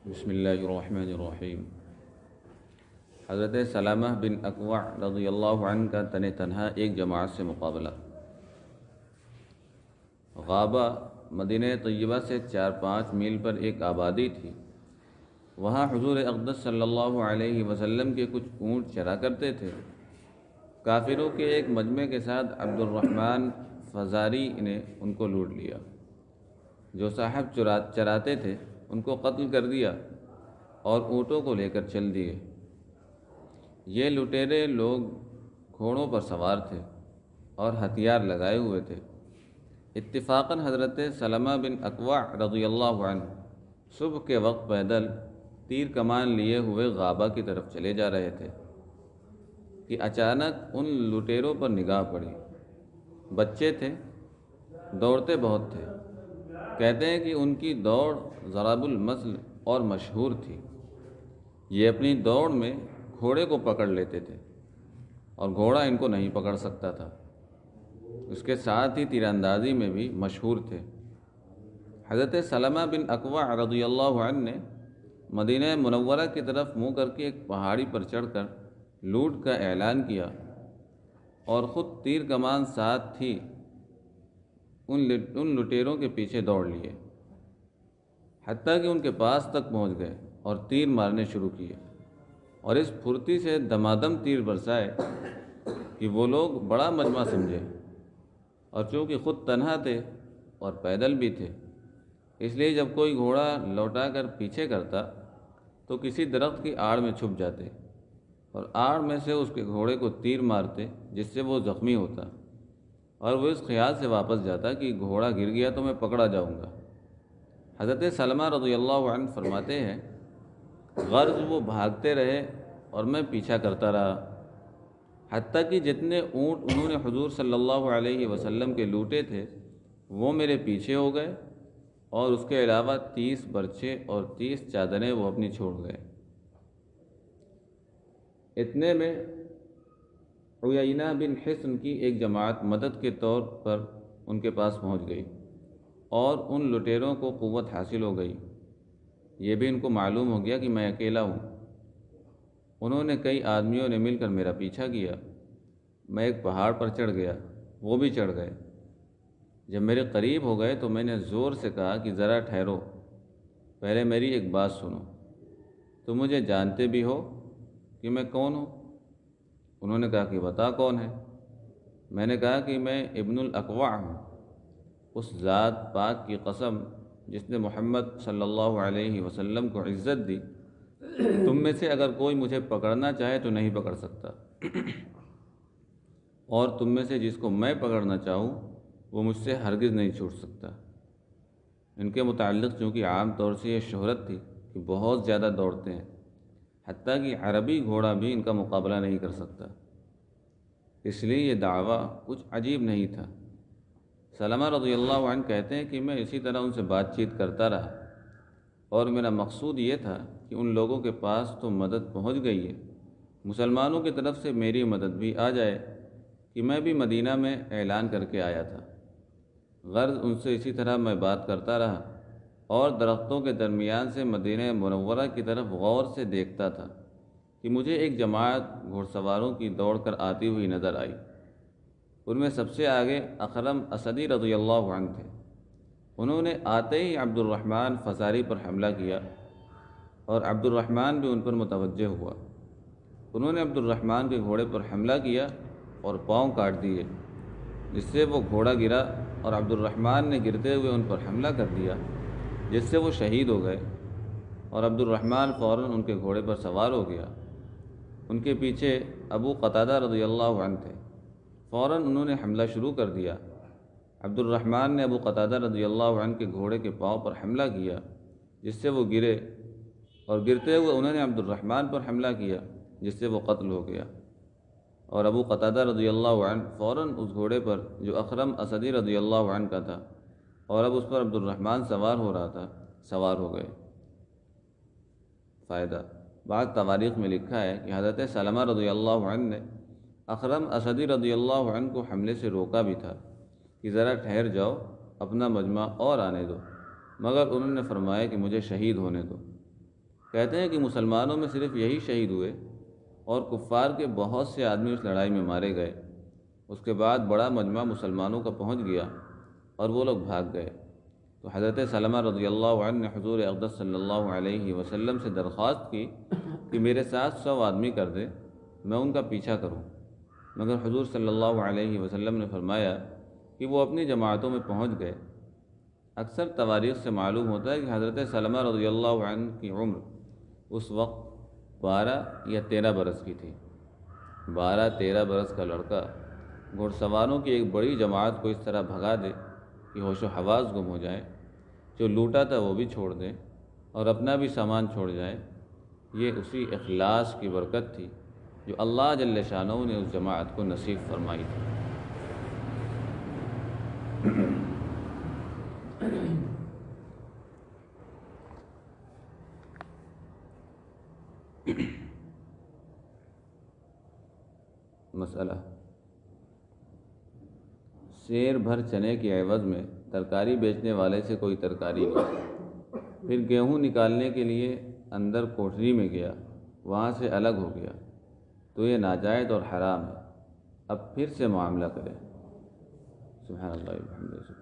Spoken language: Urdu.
بسم اللہ الرحمن الرحیم۔ حضرت سلامہ بن اکوع رضی اللہ عنہ کا تنہا ایک جماعت سے مقابلہ۔ غابہ مدینہ طیبہ سے 4-5 میل پر ایک آبادی تھی۔ وہاں حضور اقدس صلی اللہ علیہ وسلم کے کچھ اونٹ چرا کرتے تھے۔ کافروں کے ایک مجمع کے ساتھ عبد الرحمن فزاری نے ان کو لوٹ لیا۔ جو صاحب چراتے تھے ان کو قتل کر دیا اور اونٹوں کو لے کر چل دیے۔ یہ لٹیرے لوگ گھوڑوں پر سوار تھے اور ہتھیار لگائے ہوئے تھے۔ اتفاقاً حضرت سلمہ بن اکوع رضی اللہ عنہ صبح کے وقت پیدل تیر کمان لیے ہوئے غابہ کی طرف چلے جا رہے تھے کہ اچانک ان لٹیروں پر نگاہ پڑی۔ بچے تھے، دوڑتے بہت تھے۔ کہتے ہیں کہ ان کی دوڑ ضرب المثل اور مشہور تھی۔ یہ اپنی دوڑ میں گھوڑے کو پکڑ لیتے تھے اور گھوڑا ان کو نہیں پکڑ سکتا تھا۔ اس کے ساتھ ہی تیر اندازی میں بھی مشہور تھے۔ حضرت سلمہ بن اکوع رضی اللہ عنہ نے مدینہ منورہ کی طرف منہ کر کے ایک پہاڑی پر چڑھ کر لوٹ کا اعلان کیا اور خود تیر کمان ساتھ تھی ان لٹیروں کے پیچھے دوڑ لیے، حتیٰ کہ ان کے پاس تک پہنچ گئے اور تیر مارنے شروع کیے اور اس پھرتی سے دمادم تیر برسائے کہ وہ لوگ بڑا مجمع سمجھے، اور چونکہ خود تنہا تھے اور پیدل بھی تھے، اس لیے جب کوئی گھوڑا لوٹا کر پیچھے کرتا تو کسی درخت کی آڑ میں چھپ جاتے اور آڑ میں سے اس کے گھوڑے کو تیر مارتے، جس سے وہ زخمی ہوتا اور وہ اس خیال سے واپس جاتا کہ گھوڑا گر گیا تو میں پکڑا جاؤں گا۔ حضرت سلمہ رضی اللہ عنہ فرماتے ہیں، غرض وہ بھاگتے رہے اور میں پیچھا کرتا رہا، حتیٰ کہ جتنے اونٹ انہوں نے حضور صلی اللہ علیہ وسلم کے لوٹے تھے وہ میرے پیچھے ہو گئے، اور اس کے علاوہ 30 برچے اور 30 چادریں وہ اپنی چھوڑ گئے۔ اتنے میں عیینہ بن حصن کی ایک جماعت مدد کے طور پر ان کے پاس پہنچ گئی اور ان لٹیروں کو قوت حاصل ہو گئی۔ یہ بھی ان کو معلوم ہو گیا کہ میں اکیلا ہوں۔ انہوں نے کئی آدمیوں نے مل کر میرا پیچھا کیا۔ میں ایک پہاڑ پر چڑھ گیا، وہ بھی چڑھ گئے۔ جب میرے قریب ہو گئے تو میں نے زور سے کہا کہ ذرا ٹھہرو، پہلے میری ایک بات سنو۔ تم مجھے جانتے بھی ہو کہ میں کون ہوں؟ انہوں نے کہا کہ بتا کون ہے؟ میں نے کہا کہ میں ابن الاکوع ہوں۔ اس ذات پاک کی قسم جس نے محمد صلی اللہ علیہ وسلم کو عزت دی، تم میں سے اگر کوئی مجھے پکڑنا چاہے تو نہیں پکڑ سکتا، اور تم میں سے جس کو میں پکڑنا چاہوں وہ مجھ سے ہرگز نہیں چھوٹ سکتا۔ ان کے متعلق چونکہ عام طور سے یہ شہرت تھی کہ بہت زیادہ دوڑتے ہیں، حتیٰ کہ عربی گھوڑا بھی ان کا مقابلہ نہیں کر سکتا، اس لیے یہ دعویٰ کچھ عجیب نہیں تھا۔ سلمہ رضی اللہ عنہ کہتے ہیں کہ میں اسی طرح ان سے بات چیت کرتا رہا، اور میرا مقصود یہ تھا کہ ان لوگوں کے پاس تو مدد پہنچ گئی ہے، مسلمانوں کی طرف سے میری مدد بھی آ جائے کہ میں بھی مدینہ میں اعلان کر کے آیا تھا۔ غرض ان سے اسی طرح میں بات کرتا رہا اور درختوں کے درمیان سے مدینہ منورہ کی طرف غور سے دیکھتا تھا کہ مجھے ایک جماعت گھوڑ سواروں کی دوڑ کر آتی ہوئی نظر آئی۔ ان میں سب سے آگے اخرم اسدی رضی اللہ عنہ تھے۔ انہوں نے آتے ہی عبد الرحمن فزاری پر حملہ کیا اور عبد الرحمن بھی ان پر متوجہ ہوا۔ انہوں نے عبد الرحمن کے گھوڑے پر حملہ کیا اور پاؤں کاٹ دیے، جس سے وہ گھوڑا گرا، اور عبد الرحمن نے گرتے ہوئے ان پر حملہ کر دیا، جس سے وہ شہید ہو گئے، اور عبد الرحمن فوراً ان کے گھوڑے پر سوار ہو گیا۔ ان کے پیچھے ابو قتادہ رضی اللہ عنہ تھے۔ فوراً انہوں نے حملہ شروع کر دیا۔ عبد الرحمن نے ابو قتادہ رضی اللہ عنہ کے گھوڑے کے پاؤں پر حملہ کیا، جس سے وہ گرے، اور گرتے ہوئے انہوں نے عبد الرحمن پر حملہ کیا، جس سے وہ قتل ہو گیا، اور ابو قتادہ رضی اللہ عنہ فوراً اس گھوڑے پر جو اخرم اسدی رضی اللہ عنہ کا تھا اور اب اس پر عبد الرحمن سوار ہو رہا تھا، سوار ہو گئے۔ فائدہ: بعض تواریخ میں لکھا ہے کہ حضرت سلمہ رضی اللہ عنہ نے اخرم اسدی رضی اللہ عنہ کو حملے سے روکا بھی تھا کہ ذرا ٹھہر جاؤ، اپنا مجمع اور آنے دو، مگر انہوں نے فرمایا کہ مجھے شہید ہونے دو۔ کہتے ہیں کہ مسلمانوں میں صرف یہی شہید ہوئے اور کفار کے بہت سے آدمی اس لڑائی میں مارے گئے۔ اس کے بعد بڑا مجمع مسلمانوں کا پہنچ گیا اور وہ لوگ بھاگ گئے۔ تو حضرت سلمہ رضی اللہ عنہ نے حضور اقدس صلی اللہ علیہ وسلم سے درخواست کی کہ میرے ساتھ 100 آدمی کر دے، میں ان کا پیچھا کروں، مگر حضور صلی اللہ علیہ وسلم نے فرمایا کہ وہ اپنی جماعتوں میں پہنچ گئے۔ اکثر تواریخ سے معلوم ہوتا ہے کہ حضرت سلمہ رضی اللہ عنہ کی عمر اس وقت 12 یا 13 برس کی تھی۔ 12-13 برس کا لڑکا گھوڑ سواروں کی ایک بڑی جماعت کو اس طرح بھگا دے کہ ہوش و حواس گم ہو جائے، جو لوٹا تھا وہ بھی چھوڑ دے اور اپنا بھی سامان چھوڑ جائے، یہ اسی اخلاص کی برکت تھی جو اللہ جل شانہ نے اس جماعت کو نصیب فرمائی تھی۔ مسئلہ: سیر بھر چنے کے عوض میں ترکاری بیچنے والے سے کوئی ترکاری نہیں، پھر گیہوں نکالنے کے لیے اندر کوٹری میں گیا، وہاں سے الگ ہو گیا، تو یہ ناجائز اور حرام ہے، اب پھر سے معاملہ کرے۔ سبحان اللہ وبحمدہ۔